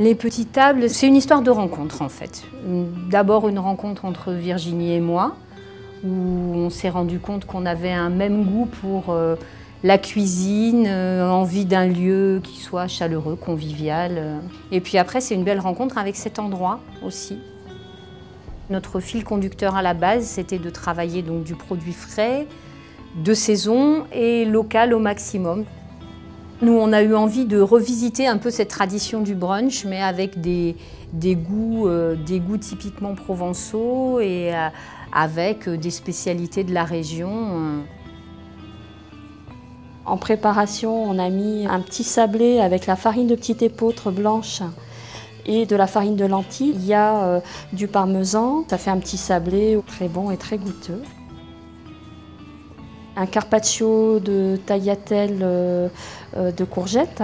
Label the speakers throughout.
Speaker 1: Les petites tables, c'est une histoire de rencontre en fait. D'abord une rencontre entre Virginie et moi, où on s'est rendu compte qu'on avait un même goût pour la cuisine, envie d'un lieu qui soit chaleureux, convivial. Et puis après, c'est une belle rencontre avec cet endroit aussi. Notre fil conducteur à la base, c'était de travailler donc du produit frais, de saison et local au maximum. Nous, on a eu envie de revisiter un peu cette tradition du brunch, mais avec des goûts typiquement provençaux et avec des spécialités de la région.
Speaker 2: En préparation, on a mis un petit sablé avec la farine de petite épeautre blanche et de la farine de lentilles. Il y a du parmesan, ça fait un petit sablé très bon et très goûteux. Un carpaccio de tagliatelle de courgettes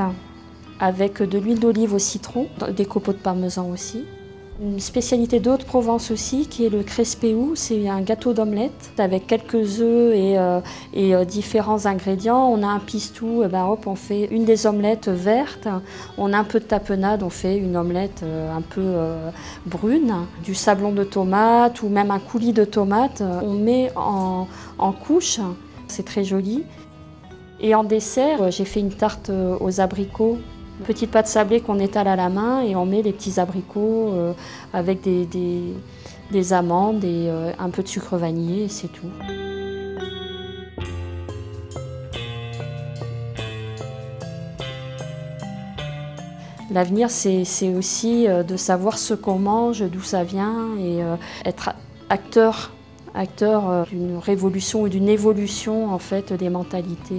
Speaker 2: avec de l'huile d'olive au citron, des copeaux de parmesan aussi. Une spécialité d'Hauts-de-Provence aussi qui est le crespéou, c'est un gâteau d'omelette avec quelques œufs et différents ingrédients. On a un pistou, et ben hop, on fait une des omelettes vertes. On a un peu de tapenade, on fait une omelette un peu brune. Du sablon de tomate ou même un coulis de tomate, on met en couche. C'est très joli. Et en dessert, j'ai fait une tarte aux abricots. Une petite pâte sablée qu'on étale à la main et on met les petits abricots avec des amandes et un peu de sucre vanillé et c'est tout. L'avenir, c'est aussi de savoir ce qu'on mange, d'où ça vient et être acteur d'une révolution ou d'une évolution en fait des mentalités.